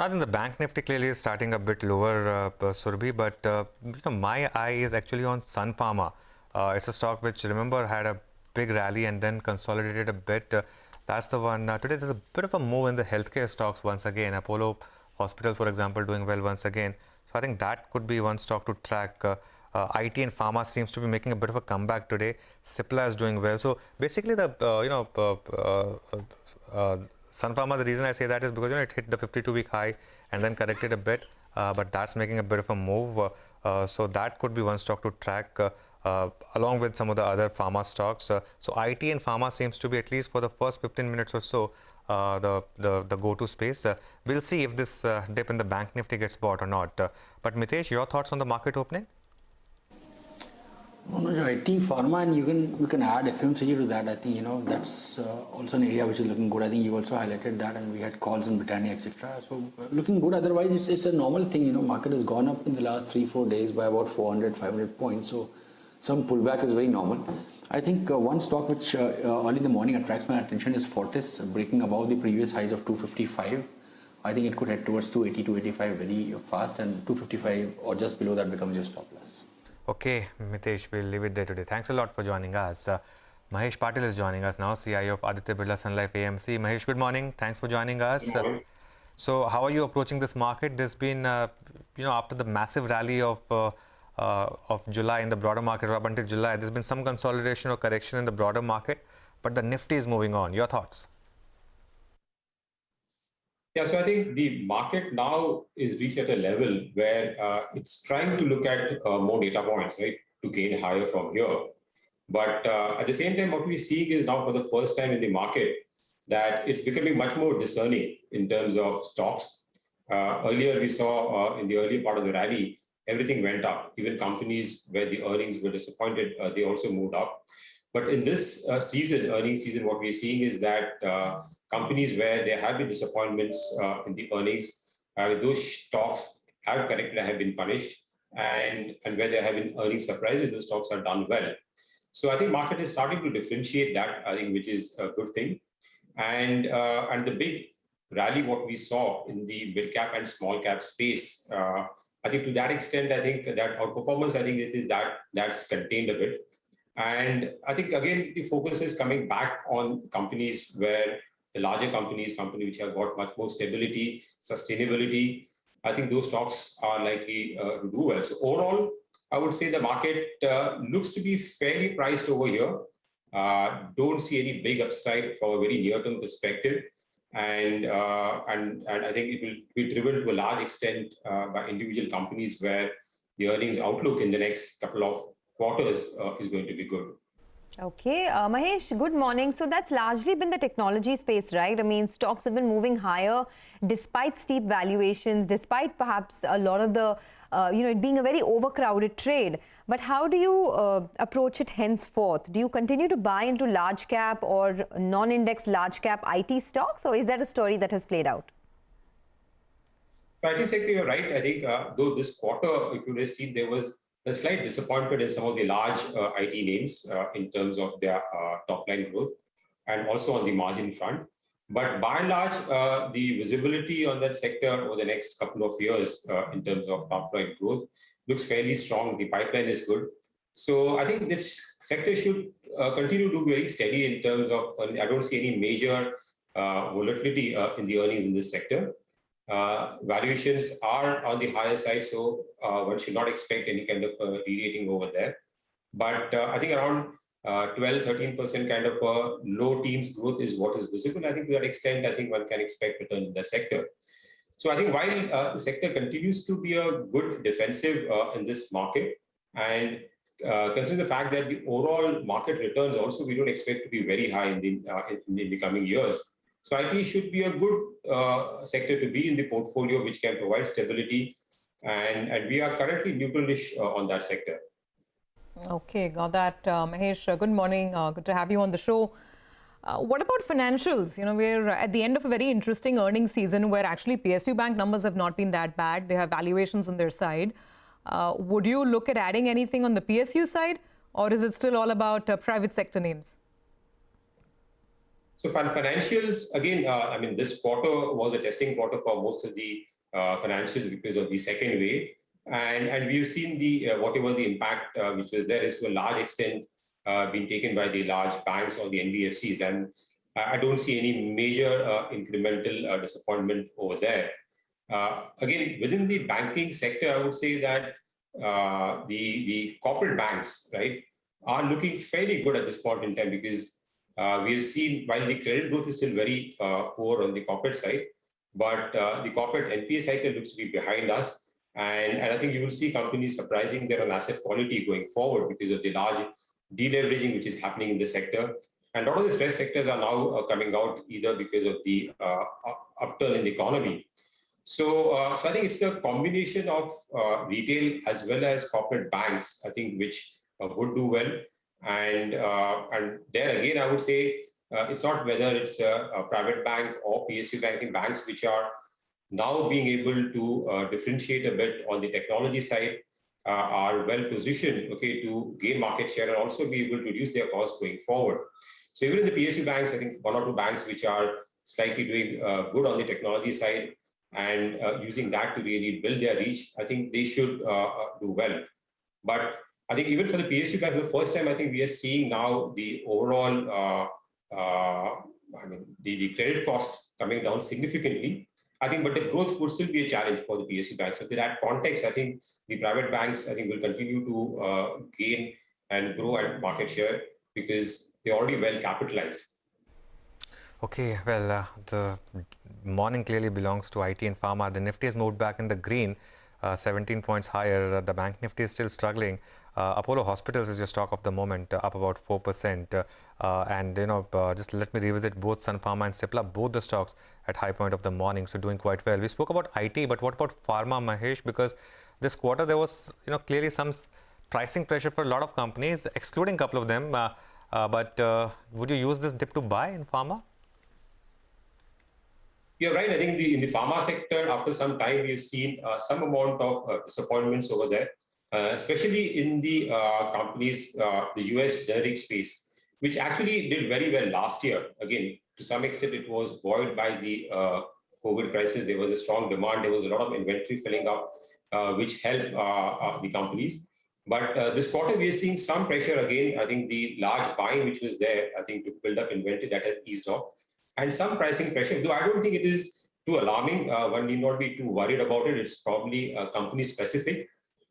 I think the bank nifty clearly is starting a bit lower, Surbhi, but my eye is actually on Sun Pharma. It's a stock which, remember, had a big rally and then consolidated a bit. That's the one. Today, there's a bit of a move in the healthcare stocks once again. Apollo Hospital, for example, doing well once again. So I think that could be one stock to track. IT and pharma seems to be making a bit of a comeback today. Cipla is doing well. So basically, the Sun Pharma, the reason I say that is because it hit the 52-week high and then corrected a bit, but that's making a bit of a move. So that could be one stock to track along with some of the other pharma stocks. So IT and pharma seems to be, at least for the first 15 minutes or so, the go-to space. We'll see if this dip in the bank nifty gets bought or not. But Mitessh, your thoughts on the market opening? IT, pharma, and you can add FMCG to that. I think that's also an area which is looking good. I think you also highlighted that, and we had calls on Britannia, etc. So looking good. Otherwise, it's a normal thing. Market has gone up in the last 3-4 days by about 400-500 points. So some pullback is very normal. I think one stock which early in the morning attracts my attention is Fortis, breaking above the previous highs of 255. I think it could head towards 280, 285 very fast, and 255 or just below that becomes your stop loss. Okay, Mitessh, we'll leave it there today. Thanks a lot for joining us. Mahesh Patil is joining us now, CIO of Aditya Birla Sun Life AMC. Mahesh, good morning. Thanks for joining us. Good morning. So, how are you approaching this market? There's been, after the massive rally of July in the broader market, up until July, there's been some consolidation or correction in the broader market, but the Nifty is moving on. Your thoughts? Yeah, so I think the market now is reached at a level where it's trying to look at more data points, right, to gain higher from here. But at the same time, what we're seeing is now for the first time in the market that it's becoming much more discerning in terms of stocks. Earlier, we saw in the early part of the rally, everything went up. Even companies where the earnings were disappointed, they also moved up. But in this earnings season, what we're seeing is that companies where there have been disappointments in the earnings, those stocks have corrected and have been punished. And where there have been earnings surprises, those stocks are done well. So I think market is starting to differentiate that, I think, which is a good thing. And the big rally, what we saw in the mid cap and small cap space, I think to that extent, I think that outperformance, I think it is that's contained a bit. And I think, again, the focus is coming back on companies where the larger companies which have got much more stability, sustainability, I think those stocks are likely to do well. So overall, I would say the market looks to be fairly priced over here. Don't see any big upside from a very near-term perspective. And I think it will be driven to a large extent by individual companies where the earnings outlook in the next couple of quarters is going to be good. Okay, Mahesh, good morning. So that's largely been the technology space, right? I mean, stocks have been moving higher despite steep valuations, despite perhaps a lot of the, it being a very overcrowded trade. But how do you approach it henceforth? Do you continue to buy into large cap or non-index large cap IT stocks, or is that a story that has played out? IT sector, you're right. I think though this quarter, if you would have seen, there was a slight disappointment in some of the large IT names in terms of their top line growth and also on the margin front. But by and large, the visibility on that sector over the next couple of years in terms of top line growth looks fairly strong. The pipeline is good. So I think this sector should continue to be very steady in terms of, I don't see any major volatility in the earnings in this sector. Valuations are on the higher side, so one should not expect any kind of re-rating over there. But I think around 12-13% kind of low teens growth is what is visible. I think to that extent, I think one can expect return in the sector. So I think while the sector continues to be a good defensive in this market, and considering the fact that the overall market returns also we don't expect to be very high in the coming years. So IT should be a good sector to be in the portfolio, which can provide stability. And we are currently neutralish on that sector. Okay, got that. Mahesh, good morning. Good to have you on the show. What about financials? We're at the end of a very interesting earnings season where actually PSU Bank numbers have not been that bad. They have valuations on their side. Would you look at adding anything on the PSU side, or is it still all about private sector names? So financials, again, I mean, this quarter was a testing quarter for most of the financials because of the second wave. And we've seen the whatever the impact which was there is to a large extent being taken by the large banks or the NBFCs. And I don't see any major incremental disappointment over there. Again, within the banking sector, I would say that the corporate banks, right, are looking fairly good at this point in time because we have seen, while the credit growth is still very poor on the corporate side, but the corporate NPA cycle looks to be behind us. And I think you will see companies surprising their own asset quality going forward because of the large deleveraging which is happening in the sector. And a lot of the stress sectors are now coming out either because of the upturn in the economy. So I think it's a combination of retail as well as corporate banks, I think, which would do well. And there again, I would say it's not whether it's a private bank or PSU banking banks, which are now being able to differentiate a bit on the technology side, are well positioned, okay, to gain market share and also be able to reduce their costs going forward. So even in the PSU banks, I think one or two banks which are slightly doing good on the technology side and using that to really build their reach, I think they should do well. But I think even for the PSU bank, for the first time, I think we are seeing now the overall, I mean, the credit cost coming down significantly. I think, but the growth would still be a challenge for the PSU banks. So in that context, I think the private banks, I think, will continue to gain and grow at market share because they're already well capitalized. Okay, well, the morning clearly belongs to IT and pharma. The Nifty has moved back in the green, 17 points higher. The Bank Nifty is still struggling. Apollo Hospitals is your stock of the moment, up about 4%. And, you know, just let me revisit both Sun Pharma and Cipla, both the stocks at high point of the morning, so doing quite well. We spoke about IT, but what about pharma, Mahesh? Because this quarter there was, you know, clearly some pricing pressure for a lot of companies, excluding a couple of them. But would you use this dip to buy in pharma? You're right. I think in the pharma sector, after some time, we've seen some amount of disappointments over there, especially in the companies, the US generic space, which actually did very well last year. Again, to some extent, it was buoyed by the COVID crisis. There was a strong demand. There was a lot of inventory filling up, which helped the companies. But this quarter, we are seeing some pressure again. I think the large buying which was there, I think, to build up inventory, that has eased off. And some pricing pressure, though I don't think it is too alarming. One need not be too worried about it. It's probably company specific.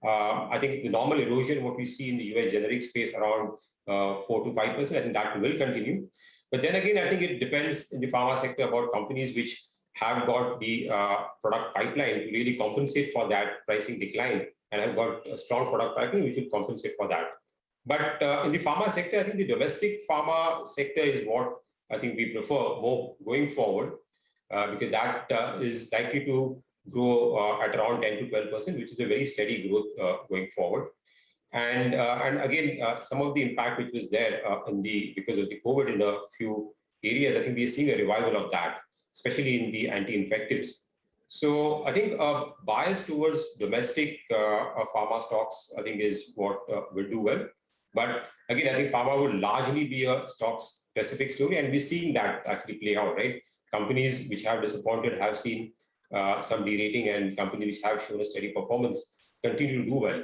I think the normal erosion, what we see in the US generic space around 4 to 5%, I think that will continue. But then again, I think it depends in the pharma sector about companies which have got the product pipeline to really compensate for that pricing decline and have got a strong product pipeline which will compensate for that. But in the pharma sector, I think the domestic pharma sector is what I think we prefer more going forward because that is likely to grow at around 10 to 12%, which is a very steady growth going forward. And again, some of the impact which was there because of the COVID in a few areas, I think we are seeing a revival of that, especially in the anti-infectives. So I think bias towards domestic pharma stocks, I think, is what will do well. But again, I think pharma will largely be a stock-specific story, and we're seeing that actually play out, right? Companies which have disappointed have seen some derating, and companies which have shown a steady performance continue to do well.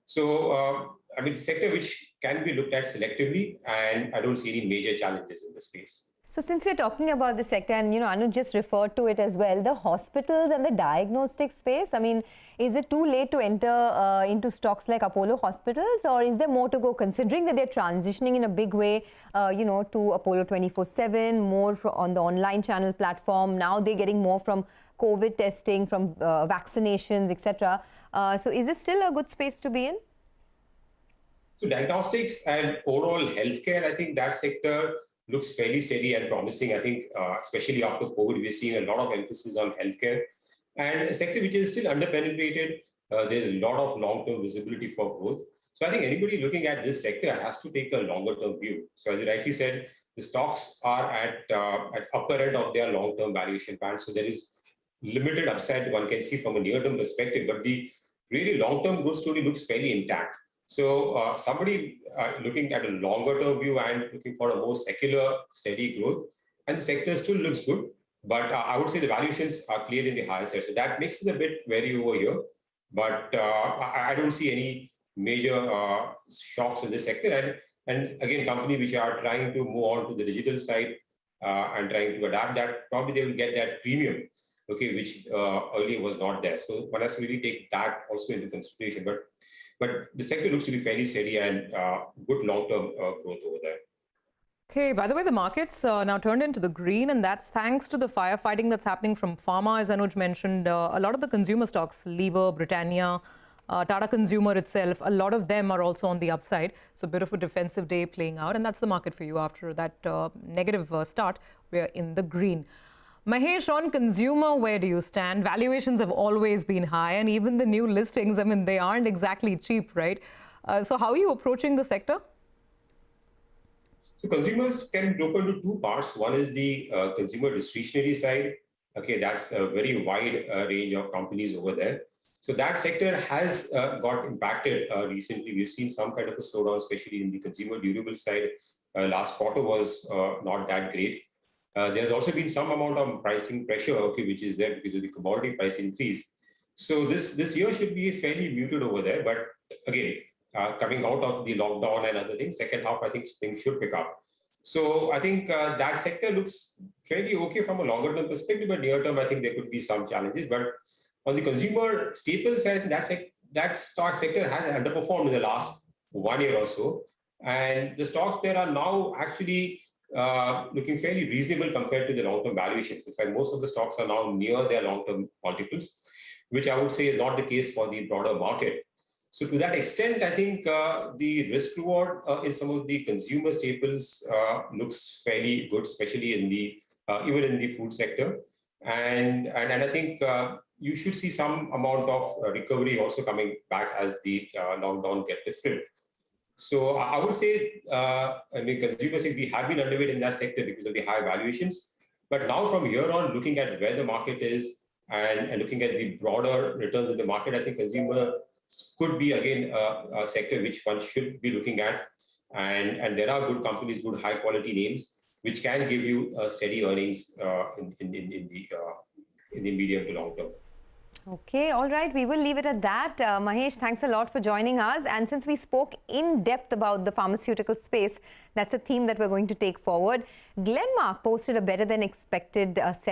So, I mean, the sector which can be looked at selectively, and I don't see any major challenges in the space. So since we're talking about the sector, and you know, Anu just referred to it as well, the hospitals and the diagnostic space, I mean, is it too late to enter into stocks like Apollo Hospitals, or is there more to go, considering that they're transitioning in a big way, you know, to Apollo 24/7, more on the online channel platform? Now they're getting more from COVID testing, from vaccinations, etc. So is this still a good space to be in? So diagnostics and overall healthcare, I think that sector looks fairly steady and promising. I think, especially after COVID, we're seeing a lot of emphasis on healthcare, and a sector which is still underpenetrated. There's a lot of long-term visibility for growth. So I think anybody looking at this sector has to take a longer-term view. So as you rightly said, the stocks are at upper end of their long-term valuation band. So there is limited upside one can see from a near-term perspective, but the really long-term growth story looks fairly intact. So somebody looking at a longer term view and looking for a more secular, steady growth, and the sector still looks good. But I would say the valuations are clearly in the higher side. So that makes us a bit wary over here. But I don't see any major shocks in this sector. And again, companies which are trying to move on to the digital side and trying to adapt that, probably they will get that premium, okay, which earlier was not there. So one has to really take that also into consideration. But the sector looks to be fairly steady and good long-term growth over there. Okay, by the way, the markets now turned into the green, and that's thanks to the firefighting that's happening from pharma, as Anuj mentioned. A lot of the consumer stocks, Lever, Britannia, Tata Consumer itself, a lot of them are also on the upside. So a bit of a defensive day playing out, and that's the market for you after that negative start. We're in the green. Mahesh, on consumer, where do you stand? Valuations have always been high, and even the new listings, I mean, they aren't exactly cheap, right? So how are you approaching the sector? So consumers can look into two parts. One is the consumer discretionary side. Okay, that's a very wide range of companies over there. So that sector has got impacted recently. We've seen some kind of a slowdown, especially in the consumer durable side. Last quarter was not that great. There's also been some amount of pricing pressure, okay, which is there because of the commodity price increase. So this year should be fairly muted over there. But again, coming out of the lockdown and other things, second half, I think things should pick up. So I think that sector looks fairly okay from a longer term perspective, but near term, I think there could be some challenges. But on the consumer staple side, that stock sector has underperformed in the last 1 year or so. And the stocks there are now actually looking fairly reasonable compared to the long-term valuations. In fact, most of the stocks are now near their long-term multiples, which I would say is not the case for the broader market. So to that extent, I think the risk reward in some of the consumer staples looks fairly good, especially in the even in the food sector. And I think you should see some amount of recovery also coming back as the lockdown gets lifted. So I would say, I mean, consumers, we have been underweight in that sector because of the high valuations. But now from here on, looking at where the market is and looking at the broader returns in the market, I think consumer could be, again, a sector which one should be looking at. And there are good companies, good high quality names, which can give you steady earnings in the medium to long term. Okay, all right. We will leave it at that. Mahesh, thanks a lot for joining us. And since we spoke in depth about the pharmaceutical space, that's a theme that we're going to take forward. Glenmark posted a better than expected set